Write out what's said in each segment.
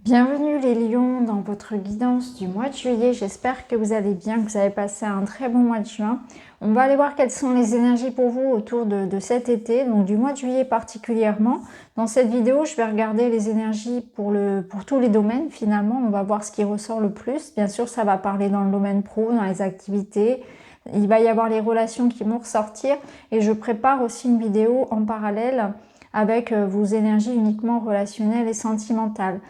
Bienvenue les lions dans votre guidance du mois de juillet. J'espère que vous allez bien, que vous avez passé un très bon mois de juin. On va aller voir quelles sont les énergies pour vous autour de cet été, donc du mois de juillet particulièrement. Dans cette vidéo, je vais regarder les énergies pour tous les domaines finalement. On va voir ce qui ressort le plus. Bien sûr, ça va parler dans le domaine pro, dans les activités. Il va y avoir les relations qui vont ressortir et je prépare aussi une vidéo en parallèle avec vos énergies uniquement relationnelles et sentimentales.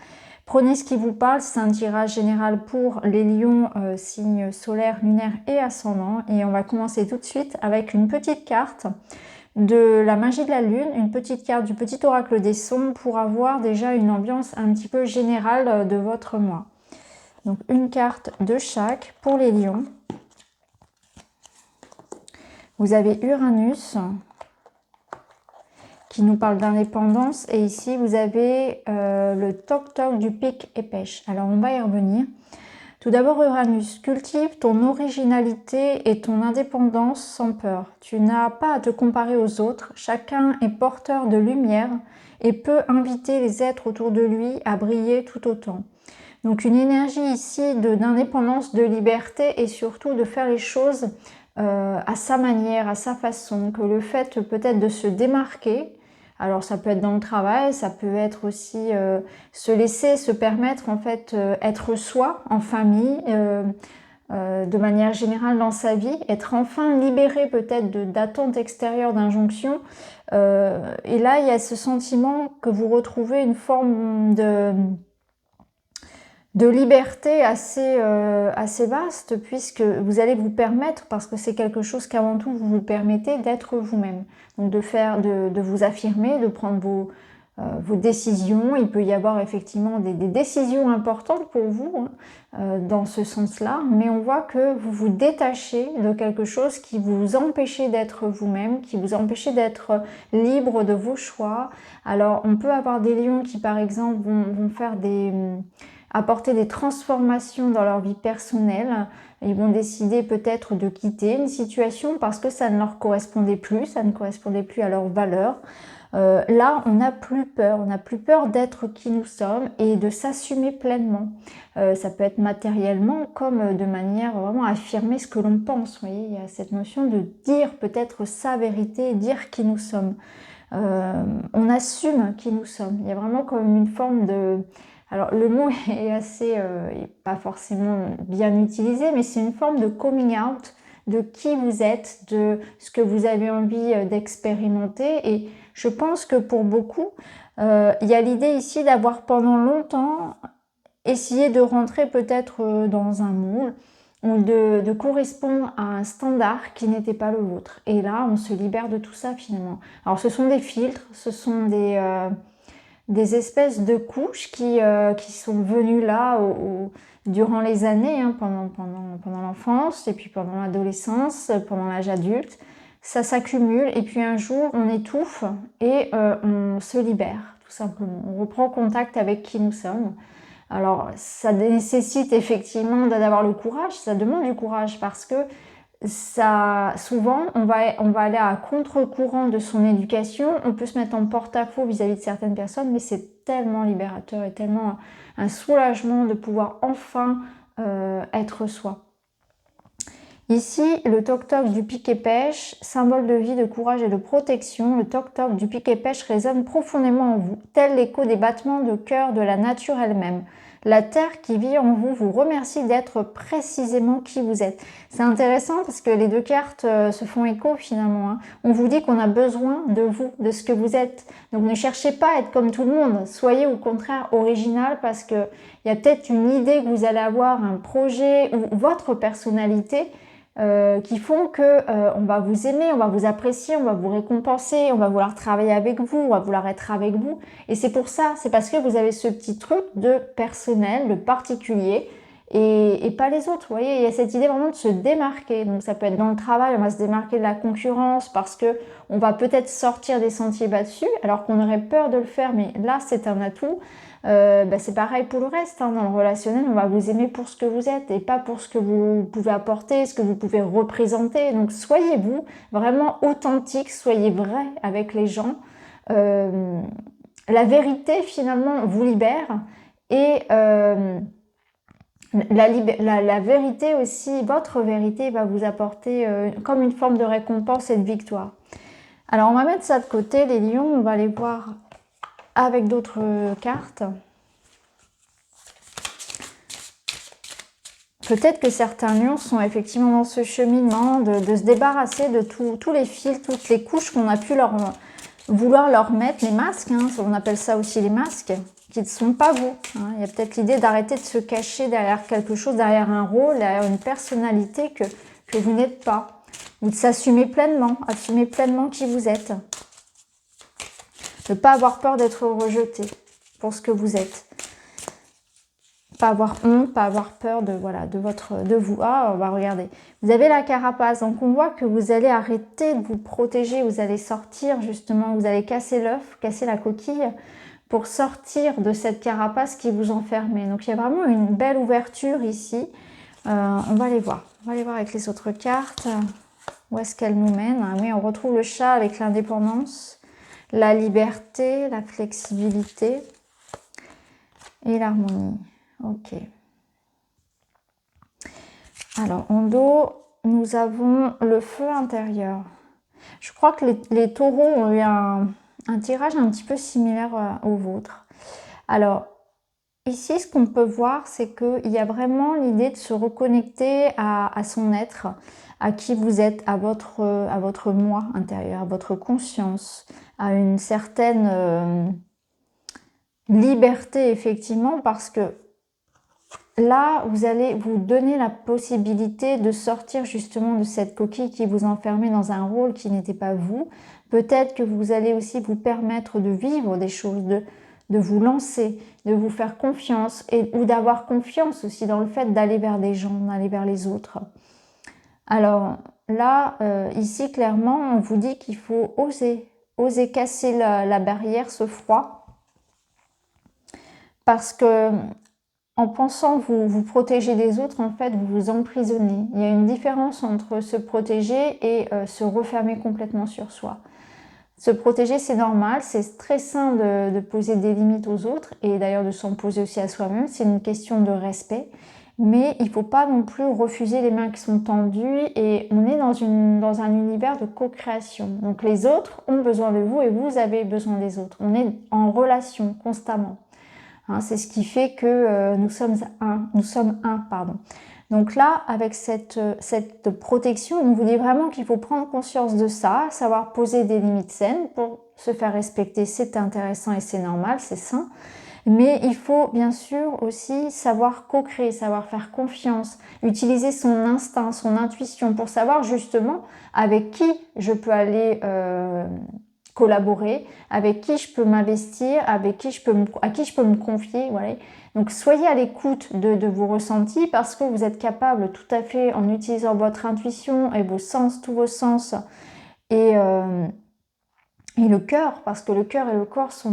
Prenez ce qui vous parle, c'est un tirage général pour les lions, signes solaires, lunaires et ascendants. Et on va commencer tout de suite avec une petite carte de la magie de la lune, une petite carte du petit oracle des sons pour avoir déjà une ambiance un petit peu générale de votre mois. Donc une carte de chaque pour les lions. Vous avez Uranus qui nous parle d'indépendance, et ici vous avez le toc-toc du pic et pêche. Alors on va y revenir. Tout d'abord, Uranus, cultive ton originalité et ton indépendance sans peur. Tu n'as pas à te comparer aux autres, chacun est porteur de lumière et peut inviter les êtres autour de lui à briller tout autant. Donc une énergie ici d'indépendance, de liberté et surtout de faire les choses à sa manière, à sa façon, que le fait peut-être de se démarquer, alors ça peut être dans le travail, ça peut être aussi se laisser, se permettre en fait être soi en famille, de manière générale dans sa vie, être enfin libéré peut-être d'attentes extérieures, d'injonctions. Et là, il y a ce sentiment que vous retrouvez une forme de liberté assez vaste, puisque vous allez vous permettre, parce que c'est quelque chose qu'avant tout vous vous permettez, d'être vous-même. Donc de vous affirmer, de prendre vos décisions. Il peut y avoir effectivement des décisions importantes pour vous dans ce sens-là, mais on voit que vous vous détachez de quelque chose qui vous empêchait d'être vous-même, qui vous empêchait d'être libre de vos choix. Alors on peut avoir des lions qui par exemple vont faire apporter des transformations dans leur vie personnelle. Ils vont décider peut-être de quitter une situation parce que ça ne leur correspondait plus, ça ne correspondait plus à leurs valeurs. Là, on n'a plus peur d'être qui nous sommes et de s'assumer pleinement. Ça peut être matériellement comme de manière vraiment à affirmer ce que l'on pense. Vous voyez, il y a cette notion de dire peut-être sa vérité, dire qui nous sommes. On assume qui nous sommes. Il y a vraiment comme une forme de... Alors le mot est assez, pas forcément bien utilisé, mais c'est une forme de coming out de qui vous êtes, de ce que vous avez envie d'expérimenter. Et je pense que pour beaucoup, il y a l'idée ici d'avoir pendant longtemps essayé de rentrer peut-être dans un moule ou de correspondre à un standard qui n'était pas le vôtre. Et là, on se libère de tout ça finalement. Alors ce sont des filtres, ce sont des espèces de couches qui sont venues là durant les années, hein, pendant l'enfance et puis pendant l'adolescence, pendant l'âge adulte. Ça s'accumule et puis un jour on étouffe et on se libère tout simplement. On reprend contact avec qui nous sommes. Alors ça nécessite effectivement d'avoir le courage, ça demande du courage parce que ça, souvent, on va aller à contre-courant de son éducation. On peut se mettre en porte-à-faux vis-à-vis de certaines personnes, mais c'est tellement libérateur et tellement un soulagement de pouvoir enfin être soi. Ici, le toc-toc du pic et pêche, symbole de vie, de courage et de protection. Le toc-toc du pic et pêche résonne profondément en vous, tel l'écho des battements de cœur de la nature elle-même. La terre qui vit en vous vous remercie d'être précisément qui vous êtes. C'est intéressant parce que les deux cartes se font écho finalement. Hein. On vous dit qu'on a besoin de vous, de ce que vous êtes. Donc ne cherchez pas à être comme tout le monde. Soyez au contraire original parce qu'il y a peut-être une idée que vous allez avoir, un projet ou votre personnalité qui font que on va vous aimer, on va vous apprécier, on va vous récompenser, on va vouloir travailler avec vous, on va vouloir être avec vous. Et c'est pour ça, c'est parce que vous avez ce petit truc de personnel, de particulier, et pas les autres. Vous voyez, il y a cette idée vraiment de se démarquer. Donc ça peut être dans le travail, on va se démarquer de la concurrence parce que on va peut-être sortir des sentiers battus, alors qu'on aurait peur de le faire, mais là c'est un atout. C'est pareil pour le reste, hein. Dans le relationnel, on va vous aimer pour ce que vous êtes et pas pour ce que vous pouvez apporter, ce que vous pouvez représenter. Donc soyez vous, vraiment authentique, soyez vrai avec les gens. La vérité finalement vous libère Et la vérité aussi, votre vérité va vous apporter comme une forme de récompense et de victoire. Alors on va mettre ça de côté, les lions, on va les voir avec d'autres cartes. Peut-être que certains lions sont effectivement dans ce cheminement de se débarrasser de tous les fils, toutes les couches qu'on a pu vouloir leur mettre, les masques, hein, on appelle ça aussi les masques, qui ne sont pas vous. Hein. Il y a peut-être l'idée d'arrêter de se cacher derrière quelque chose, derrière un rôle, derrière une personnalité que vous n'êtes pas. Ou de s'assumer pleinement qui vous êtes. De ne pas avoir peur d'être rejeté pour ce que vous êtes. Pas avoir honte, pas avoir peur de vous. Ah, on va regarder. Vous avez la carapace, donc on voit que vous allez arrêter de vous protéger, vous allez sortir justement, vous allez casser l'œuf, casser la coquille pour sortir de cette carapace qui vous enfermait. Donc il y a vraiment une belle ouverture ici. On va les voir. On va les voir avec les autres cartes. Où est-ce qu'elles nous mènent? Ah oui, on retrouve le chat avec l'indépendance, la liberté, la flexibilité et l'harmonie. Ok. Alors, en dos, nous avons le feu intérieur. Je crois que les taureaux ont eu un tirage un petit peu similaire au vôtre. Alors, ici, ce qu'on peut voir, c'est qu'il y a vraiment l'idée de se reconnecter à son être, à qui vous êtes, à votre moi intérieur, à votre conscience, à une certaine liberté, effectivement, parce que là, vous allez vous donner la possibilité de sortir justement de cette coquille qui vous enfermait dans un rôle qui n'était pas vous. Peut-être que vous allez aussi vous permettre de vivre des choses, de vous lancer, de vous faire confiance ou d'avoir confiance aussi dans le fait d'aller vers des gens, d'aller vers les autres. Alors là, ici, clairement, on vous dit qu'il faut oser casser la barrière, ce froid, parce que en pensant vous protéger des autres, en fait, vous vous emprisonnez. Il y a une différence entre se protéger et se refermer complètement sur soi. Se protéger, c'est normal, c'est très sain de poser des limites aux autres et d'ailleurs de s'en poser aussi à soi-même. C'est une question de respect. Mais il ne faut pas non plus refuser les mains qui sont tendues et on est dans un univers de co-création. Donc les autres ont besoin de vous et vous avez besoin des autres. On est en relation constamment. Hein, c'est ce qui fait que nous sommes un, pardon. Donc là, avec cette protection, on vous dit vraiment qu'il faut prendre conscience de ça, savoir poser des limites saines pour se faire respecter. C'est intéressant et c'est normal, c'est sain. Mais il faut bien sûr aussi savoir co-créer, savoir faire confiance, utiliser son instinct, son intuition pour savoir justement avec qui je peux aller collaborer, avec qui je peux m'investir, à qui je peux me confier. Voilà. Donc soyez à l'écoute de vos ressentis parce que vous êtes capable tout à fait en utilisant votre intuition et vos sens, tous vos sens et le cœur, parce que le cœur et le corps sont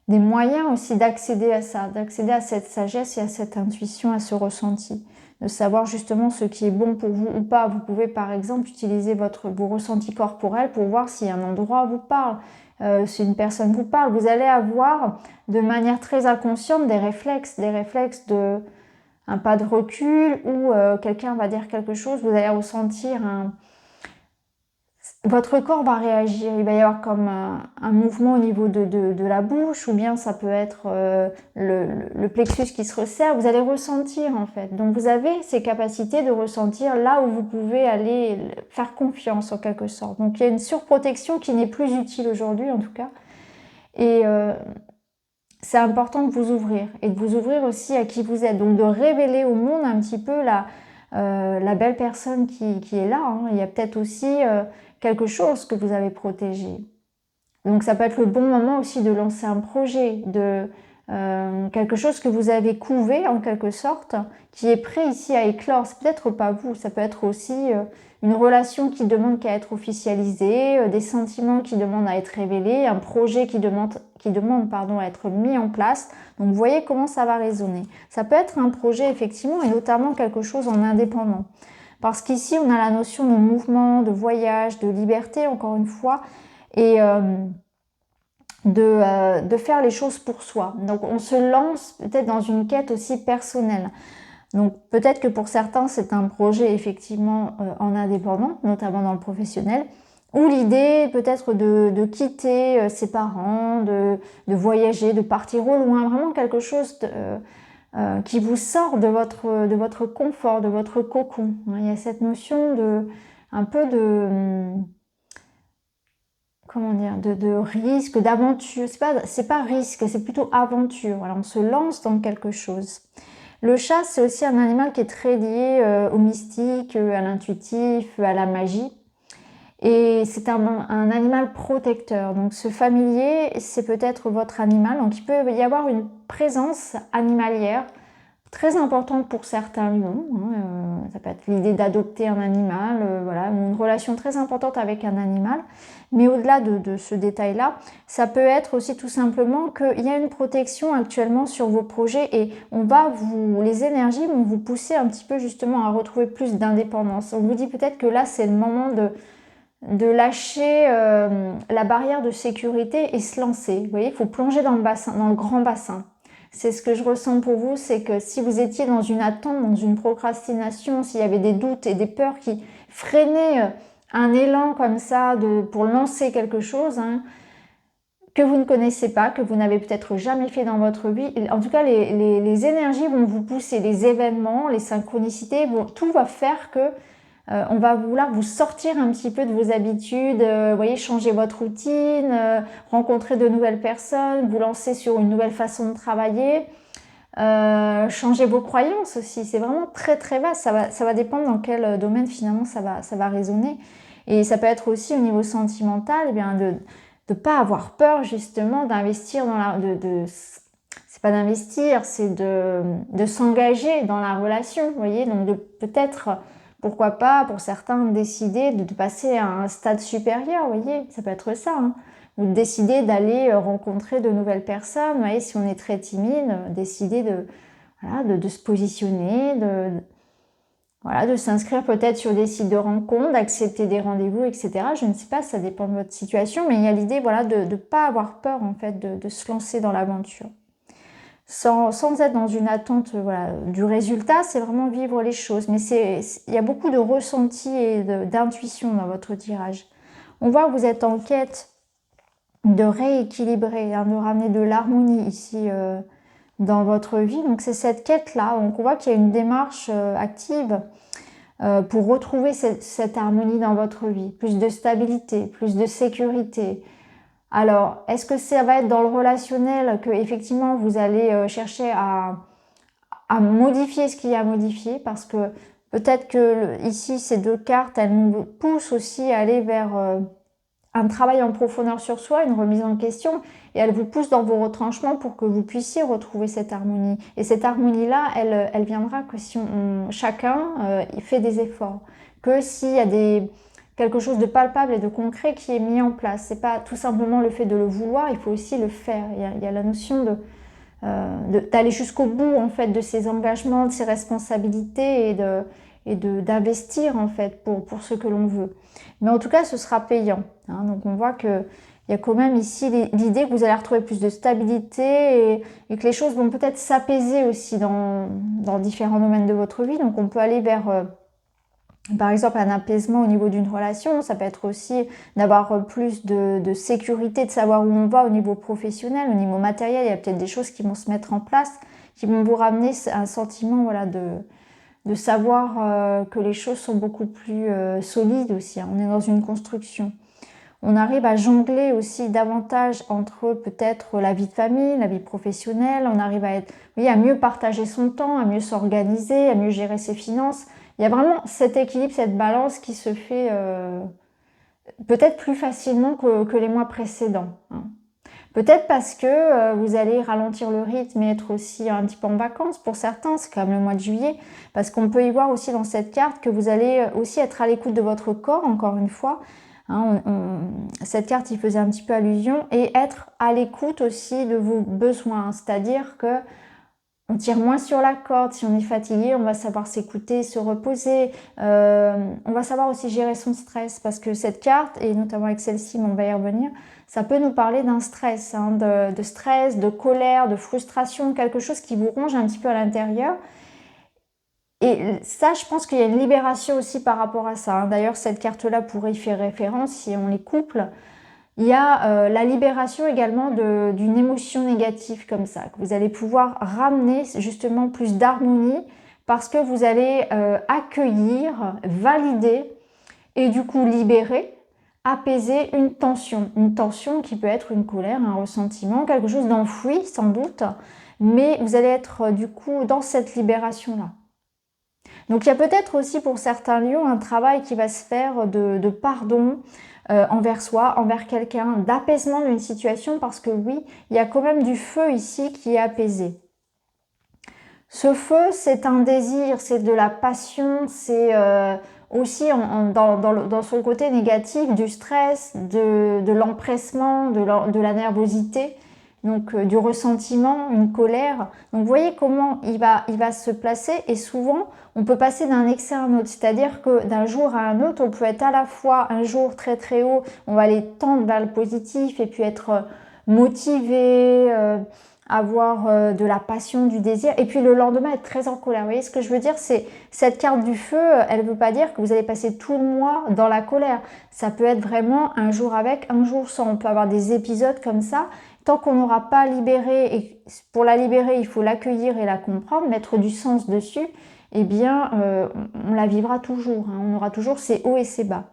des moyens aussi d'accéder à ça, d'accéder à cette sagesse et à cette intuition, à ce ressenti, de savoir justement ce qui est bon pour vous ou pas. Vous pouvez par exemple utiliser vos ressentis corporels pour voir si un endroit vous parle, si une personne vous parle. Vous allez avoir de manière très inconsciente des réflexes de un pas de recul ou quelqu'un va dire quelque chose, vous allez ressentir votre corps va réagir, il va y avoir comme un mouvement au niveau de la bouche ou bien ça peut être le plexus qui se resserre, vous allez ressentir en fait. Donc vous avez ces capacités de ressentir là où vous pouvez aller faire confiance en quelque sorte. Donc il y a une surprotection qui n'est plus utile aujourd'hui en tout cas. Et c'est important de vous ouvrir et de vous ouvrir aussi à qui vous êtes. Donc de révéler au monde un petit peu la belle personne qui est là. Hein. Il y a peut-être aussi quelque chose que vous avez protégé. Donc ça peut être le bon moment aussi de lancer un projet, quelque chose que vous avez couvé en quelque sorte, qui est prêt ici à éclore. C'est peut-être pas vous, ça peut être aussi une relation qui demande qu'à être officialisée, des sentiments qui demandent à être révélés, un projet qui demande à être mis en place. Donc vous voyez comment ça va résonner. Ça peut être un projet effectivement et notamment quelque chose en indépendant. Parce qu'ici, on a la notion de mouvement, de voyage, de liberté, encore une fois. Et de faire les choses pour soi. Donc on se lance peut-être dans une quête aussi personnelle. Donc peut-être que pour certains c'est un projet effectivement en indépendant, notamment dans le professionnel, ou l'idée peut-être de quitter ses parents, de voyager, de partir au loin, vraiment quelque chose qui vous sort de votre confort, de votre cocon. Il y a cette notion de un peu de comment dire, de risque, d'aventure. C'est pas risque, c'est plutôt aventure. Voilà, on se lance dans quelque chose. Le chat, c'est aussi un animal qui est très lié au mystique, à l'intuitif, à la magie. Et c'est un animal protecteur. Donc ce familier, c'est peut-être votre animal. Donc il peut y avoir une présence animalière très importante pour certains lions. Ça peut être l'idée d'adopter un animal, voilà, ou une relation très importante avec un animal. Mais au-delà de ce détail-là, ça peut être aussi tout simplement qu'il y a une protection actuellement sur vos projets et les énergies vont vous pousser un petit peu justement à retrouver plus d'indépendance. On vous dit peut-être que là, c'est le moment de lâcher la barrière de sécurité et se lancer. Vous voyez, il faut plonger dans le bassin, dans le grand bassin. C'est ce que je ressens pour vous, c'est que si vous étiez dans une attente, dans une procrastination, s'il y avait des doutes et des peurs qui freinaient un élan comme ça pour lancer quelque chose, que vous ne connaissez pas, que vous n'avez peut-être jamais fait dans votre vie, en tout cas les énergies vont vous pousser, les événements, les synchronicités, tout va faire que on va vouloir vous sortir un petit peu de vos habitudes, vous voyez, changer votre routine, rencontrer de nouvelles personnes, vous lancer sur une nouvelle façon de travailler, changer vos croyances aussi. C'est vraiment très très vaste. Ça va dépendre dans quel domaine finalement ça va résonner. Et ça peut être aussi au niveau sentimental, eh bien de pas avoir peur justement d'investir dans c'est pas d'investir, c'est de s'engager dans la relation, vous voyez, donc de peut-être pourquoi pas, pour certains, décider de passer à un stade supérieur, vous voyez, ça peut être ça. Ou décider d'aller rencontrer de nouvelles personnes, vous voyez, si on est très timide, décider de se positionner, de s'inscrire peut-être sur des sites de rencontres, d'accepter des rendez-vous, etc. Je ne sais pas, ça dépend de votre situation, mais il y a l'idée de ne pas avoir peur, en fait, de se lancer dans l'aventure. Sans être dans une attente du résultat, c'est vraiment vivre les choses. Mais il y a beaucoup de ressenti et d'intuition dans votre tirage. On voit que vous êtes en quête de rééquilibrer, de ramener de l'harmonie ici dans votre vie. Donc c'est cette quête-là. Donc on voit qu'il y a une démarche active pour retrouver cette harmonie dans votre vie. Plus de stabilité, plus de sécurité. Alors, est-ce que ça va être dans le relationnel que effectivement vous allez chercher à modifier ce qu'il y a à modifier, parce que peut-être que ici ces deux cartes, elles nous poussent aussi à aller vers un travail en profondeur sur soi, une remise en question, et elles vous poussent dans vos retranchements pour que vous puissiez retrouver cette harmonie. Et cette harmonie-là, elle viendra que si chacun fait des efforts, que s'il y a quelque chose de palpable et de concret qui est mis en place. C'est pas tout simplement le fait de le vouloir, il faut aussi le faire. Il y a la notion d'aller jusqu'au bout en fait de ses engagements, de ses responsabilités et d'investir en fait pour ce que l'on veut. Mais en tout cas, ce sera payant. Donc on voit que il y a quand même ici l'idée que vous allez retrouver plus de stabilité et que les choses vont peut-être s'apaiser aussi dans différents domaines de votre vie. Donc on peut aller vers par exemple, un apaisement au niveau d'une relation, ça peut être aussi d'avoir plus de sécurité, de savoir où on va au niveau professionnel, au niveau matériel. Il y a peut-être des choses qui vont se mettre en place, qui vont vous ramener un sentiment de savoir que les choses sont beaucoup plus solides aussi. On est dans une construction. On arrive à jongler aussi davantage entre peut-être la vie de famille, la vie professionnelle. On arrive à mieux partager son temps, à mieux s'organiser, à mieux gérer ses finances. Il y a vraiment cet équilibre, cette balance qui se fait peut-être plus facilement que les mois précédents. Peut-être parce que vous allez ralentir le rythme et être aussi un petit peu en vacances. Pour certains, c'est quand même le mois de juillet, parce qu'on peut y voir aussi dans cette carte que vous allez aussi être à l'écoute de votre corps, encore une fois. Cette carte y faisait un petit peu allusion, et être à l'écoute aussi de vos besoins. C'est-à-dire que on tire moins sur la corde. Si on est fatigué, on va savoir s'écouter, se reposer. On va savoir aussi gérer son stress parce que cette carte, et notamment avec celle-ci, mais on va y revenir, ça peut nous parler d'un stress, hein, de stress, de colère, de frustration, quelque chose qui vous ronge un petit peu à l'intérieur. Et ça, je pense qu'il y a une libération aussi par rapport à ça, hein. D'ailleurs, cette carte-là pourrait y faire référence si on les couple. Il y a la libération également d'une émotion négative comme ça, que vous allez pouvoir ramener justement plus d'harmonie parce que vous allez accueillir, valider et du coup libérer, apaiser une tension qui peut être une colère, un ressentiment, quelque chose d'enfoui sans doute, mais vous allez être du coup dans cette libération-là. Donc il y a peut-être aussi pour certains lions un travail qui va se faire de pardon envers soi, envers quelqu'un, d'apaisement d'une situation parce que oui, il y a quand même du feu ici qui est apaisé. Ce feu, c'est un désir, c'est de la passion, c'est aussi dans son côté négatif du stress, de l'empressement, de la nervosité. Donc du ressentiment, une colère. Donc vous voyez comment il va se placer et souvent on peut passer d'un excès à un autre. C'est-à-dire que d'un jour à un autre, on peut être à la fois un jour très très haut, on va aller tendre vers le positif et puis être motivé, avoir de la passion, du désir, et puis le lendemain être très en colère. Vous voyez ce que je veux dire? C'est cette carte du feu, elle ne veut pas dire que vous allez passer tout le mois dans la colère. Ça peut être vraiment un jour avec, un jour sans. On peut avoir des épisodes comme ça. Tant qu'on n'aura pas libéré, et pour la libérer, il faut l'accueillir et la comprendre, mettre du sens dessus, eh bien, on la vivra toujours, hein. On aura toujours ses hauts et ses bas.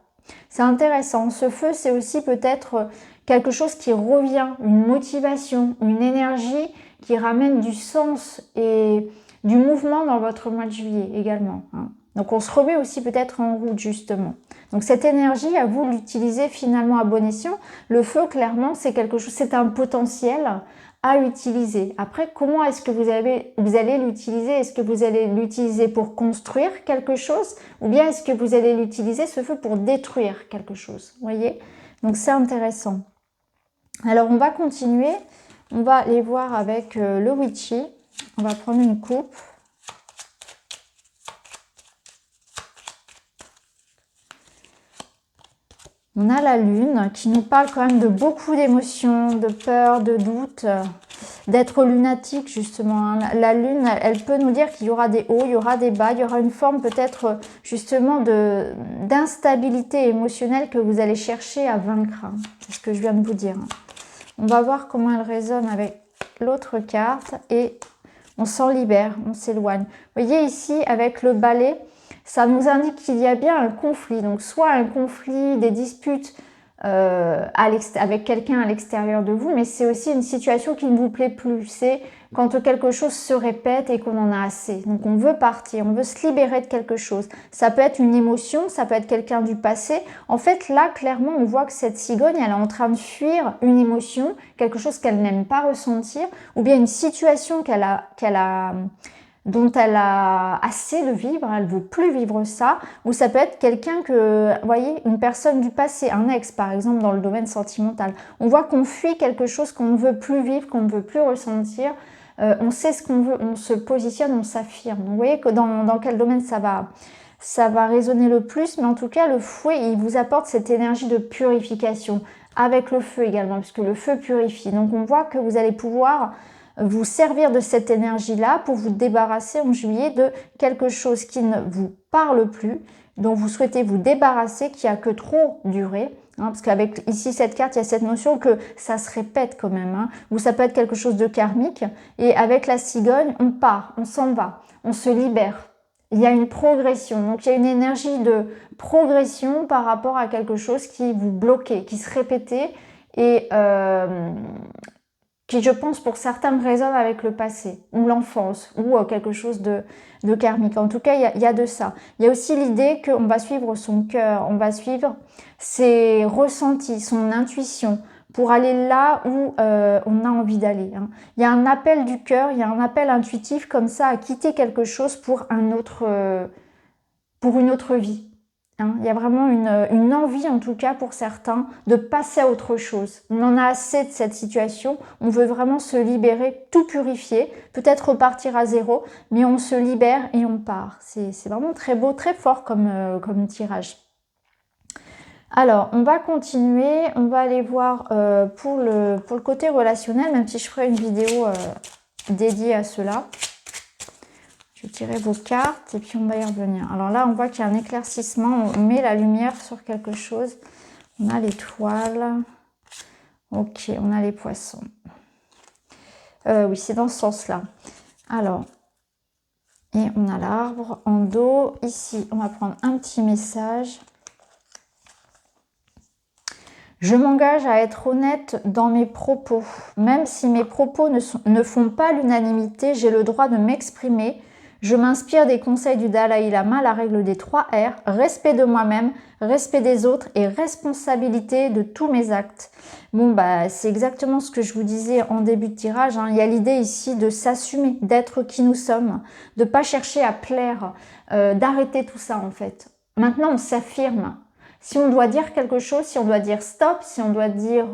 C'est intéressant. Ce feu, c'est aussi peut-être quelque chose qui revient, une motivation, une énergie qui ramène du sens et du mouvement dans votre mois de juillet également, hein. Donc on se remet aussi peut-être en route justement. Donc cette énergie, à vous l'utiliser finalement à bon escient. Le feu, clairement, c'est quelque chose, c'est un potentiel à utiliser. Après, comment est-ce que vous allez l'utiliser? Est-ce que vous allez l'utiliser pour construire quelque chose ou bien est-ce que vous allez l'utiliser, ce feu, pour détruire quelque chose? Vous voyez? Donc c'est intéressant. Alors on va continuer. On va aller voir avec le witchy. On va prendre une coupe. On a la lune qui nous parle quand même de beaucoup d'émotions, de peur, de doute, d'être lunatique justement, hein. La lune, elle peut nous dire qu'il y aura des hauts, il y aura des bas, il y aura une forme peut-être justement d'instabilité émotionnelle que vous allez chercher à vaincre, hein. C'est ce que je viens de vous dire. On va voir comment elle résonne avec l'autre carte et on s'en libère, on s'éloigne. Vous voyez ici avec le balai, ça nous indique qu'il y a bien un conflit. Donc soit un conflit, des disputes avec quelqu'un à l'extérieur de vous, mais c'est aussi une situation qui ne vous plaît plus. C'est quand quelque chose se répète et qu'on en a assez. Donc on veut partir, on veut se libérer de quelque chose. Ça peut être une émotion, ça peut être quelqu'un du passé. En fait, là, clairement, on voit que cette cigogne, elle est en train de fuir une émotion, quelque chose qu'elle n'aime pas ressentir, ou bien une situation dont elle a assez de vivre, elle ne veut plus vivre ça, ou ça peut être quelqu'un que, vous voyez, une personne du passé, un ex par exemple dans le domaine sentimental. On voit qu'on fuit quelque chose qu'on ne veut plus vivre, qu'on ne veut plus ressentir, on sait ce qu'on veut, on se positionne, on s'affirme. Vous voyez que dans quel domaine ça va résonner le plus, mais en tout cas le fouet, il vous apporte cette énergie de purification, avec le feu également, puisque le feu purifie. Donc on voit que vous allez pouvoir vous servir de cette énergie-là pour vous débarrasser en juillet de quelque chose qui ne vous parle plus, dont vous souhaitez vous débarrasser, qui a que trop duré. Hein, parce qu'avec ici cette carte, il y a cette notion que ça se répète quand même, hein, ou ça peut être quelque chose de karmique. Et avec la cigogne, on part, on s'en va, on se libère. Il y a une progression, donc il y a une énergie de progression par rapport à quelque chose qui vous bloquait, qui se répétait et qui, je pense, pour certains résonne avec le passé, ou l'enfance, ou quelque chose de karmique. En tout cas, il y a de ça. Il y a aussi l'idée qu'on va suivre son cœur, on va suivre ses ressentis, son intuition, pour aller là où on a envie d'aller, hein. Il y a un appel du cœur, il y a un appel intuitif comme ça à quitter quelque chose pour une autre vie. Hein. Il y a vraiment une envie, en tout cas pour certains, de passer à autre chose. On en a assez de cette situation. On veut vraiment se libérer, tout purifier, peut-être repartir à zéro, mais on se libère et on part. C'est vraiment très beau, très fort comme tirage. Alors, on va continuer. On va aller voir pour le côté relationnel, même si je ferai une vidéo dédiée à cela. Je vais tirer vos cartes et puis on va y revenir. Alors là, on voit qu'il y a un éclaircissement. On met la lumière sur quelque chose. On a l'étoile. Ok, on a les poissons. Oui, c'est dans ce sens-là. Alors, et on a l'arbre en dos. Ici, on va prendre un petit message. Je m'engage à être honnête dans mes propos. Même si mes propos ne font pas l'unanimité, j'ai le droit de m'exprimer. Je m'inspire des conseils du Dalai Lama, la règle des 3 R, respect de moi-même, respect des autres et responsabilité de tous mes actes. Bon, bah, c'est exactement ce que je vous disais en début de tirage. Hein. Il y a l'idée ici de s'assumer, d'être qui nous sommes, de ne pas chercher à plaire, d'arrêter tout ça en fait. Maintenant, on s'affirme. Si on doit dire quelque chose, si on doit dire stop, si on doit dire...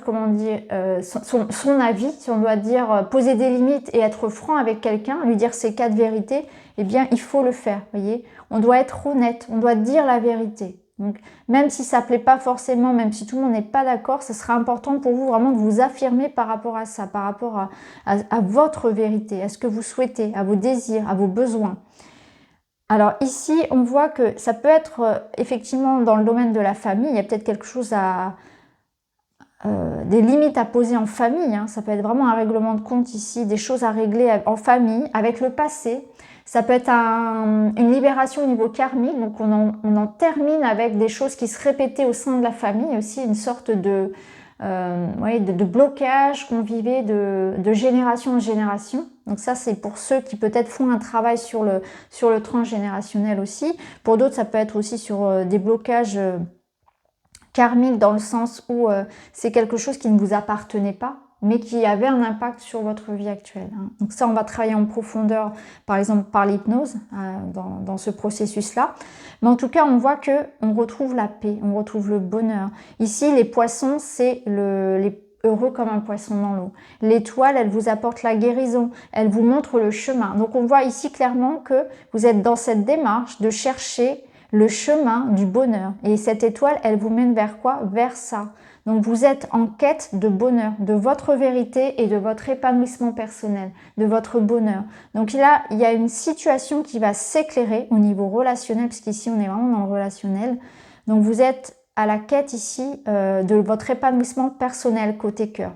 comment dire, son avis, si on doit dire poser des limites et être franc avec quelqu'un, lui dire ses 4 vérités, eh bien, il faut le faire, voyez. On doit être honnête, on doit dire la vérité. Donc, même si ça ne plaît pas forcément, même si tout le monde n'est pas d'accord, ce sera important pour vous vraiment de vous affirmer par rapport à ça, par rapport à votre vérité, à ce que vous souhaitez, à vos désirs, à vos besoins. Alors ici, on voit que ça peut être effectivement dans le domaine de la famille, il y a peut-être quelque chose des limites à poser en famille, hein. Ça peut être vraiment un règlement de compte ici, des choses à régler en famille, avec le passé. Ça peut être une libération au niveau karmique, donc on en termine avec des choses qui se répétaient au sein de la famille, aussi une sorte de blocage qu'on vivait de génération en génération. Donc ça, c'est pour ceux qui peut-être font un travail sur le transgénérationnel aussi. Pour d'autres, ça peut être aussi sur des blocages karmiques dans le sens où c'est quelque chose qui ne vous appartenait pas, mais qui avait un impact sur votre vie actuelle. Hein. Donc ça, on va travailler en profondeur, par exemple par l'hypnose, dans ce processus-là. Mais en tout cas, on voit qu'on retrouve la paix, on retrouve le bonheur. Ici, les poissons, c'est les heureux comme un poisson dans l'eau. L'étoile, elle vous apporte la guérison, elle vous montre le chemin. Donc on voit ici clairement que vous êtes dans cette démarche de chercher le chemin du bonheur. Et cette étoile, elle vous mène vers quoi? Vers ça. Donc vous êtes en quête de bonheur, de votre vérité et de votre épanouissement personnel, de votre bonheur. Donc là, il y a une situation qui va s'éclairer au niveau relationnel, puisqu'ici on est vraiment dans le relationnel. Donc vous êtes à la quête ici de votre épanouissement personnel côté cœur.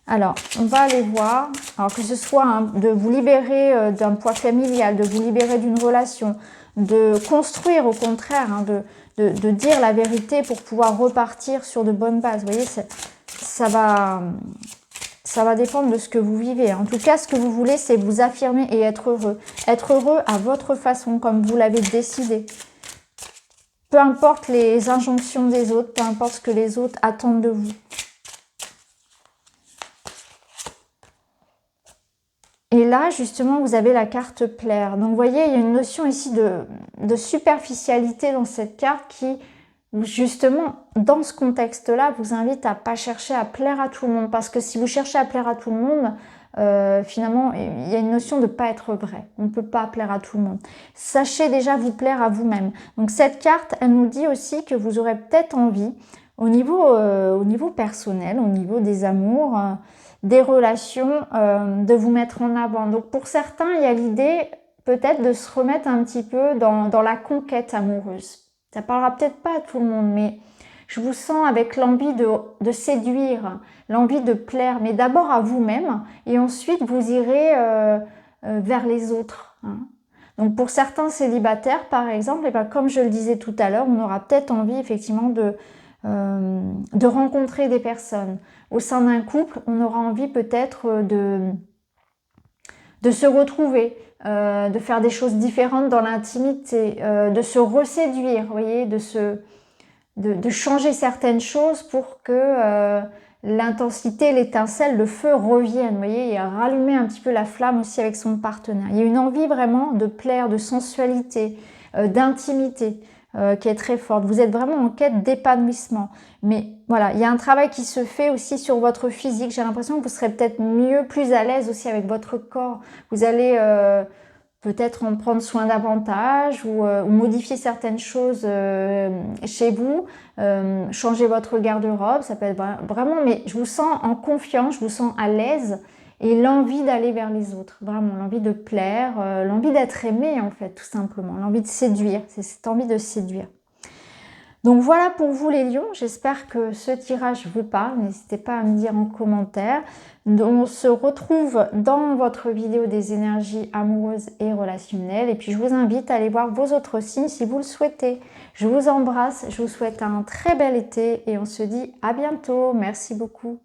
Alors, on va aller voir, alors que ce soit de vous libérer d'un poids familial, de vous libérer d'une relation, de construire au contraire, de dire la vérité pour pouvoir repartir sur de bonnes bases. Vous voyez, ça va dépendre de ce que vous vivez. En tout cas, ce que vous voulez, c'est vous affirmer et être heureux. Être heureux à votre façon, comme vous l'avez décidé. Peu importe les injonctions des autres, peu importe ce que les autres attendent de vous. Et là, justement, vous avez la carte plaire. Donc, vous voyez, il y a une notion ici de superficialité dans cette carte qui, justement, dans ce contexte-là, vous invite à ne pas chercher à plaire à tout le monde. Parce que si vous cherchez à plaire à tout le monde, finalement, il y a une notion de ne pas être vrai. On ne peut pas plaire à tout le monde. Sachez déjà vous plaire à vous-même. Donc, cette carte, elle nous dit aussi que vous aurez peut-être envie, au niveau personnel, au niveau des amours, des relations, de vous mettre en avant. Donc pour certains, il y a l'idée peut-être de se remettre un petit peu dans la conquête amoureuse. Ça parlera peut-être pas à tout le monde, mais je vous sens avec l'envie de séduire, l'envie de plaire, mais d'abord à vous-même, et ensuite vous irez vers les autres. Hein. Donc pour certains célibataires, par exemple, et bien comme je le disais tout à l'heure, on aura peut-être envie effectivement de rencontrer des personnes. Au sein d'un couple, on aura envie peut-être de se retrouver, de faire des choses différentes dans l'intimité, de se reséduire, vous voyez, de changer certaines choses pour que l'intensité, l'étincelle, le feu revienne. Vous voyez, il y a rallumer un petit peu la flamme aussi avec son partenaire. Il y a une envie vraiment de plaire, de sensualité, d'intimité qui est très forte. Vous êtes vraiment en quête d'épanouissement. Mais voilà, il y a un travail qui se fait aussi sur votre physique. J'ai l'impression que vous serez peut-être mieux, plus à l'aise aussi avec votre corps. Vous allez peut-être en prendre soin davantage ou modifier certaines choses chez vous, changer votre garde-robe, ça peut être vraiment, mais je vous sens en confiance, je vous sens à l'aise et l'envie d'aller vers les autres, vraiment l'envie de plaire, l'envie d'être aimé en fait, tout simplement, l'envie de séduire, c'est cette envie de séduire. Donc voilà pour vous les lions, j'espère que ce tirage vous parle, n'hésitez pas à me dire en commentaire. On se retrouve dans votre vidéo des énergies amoureuses et relationnelles et puis je vous invite à aller voir vos autres signes si vous le souhaitez. Je vous embrasse, je vous souhaite un très bel été et on se dit à bientôt, merci beaucoup.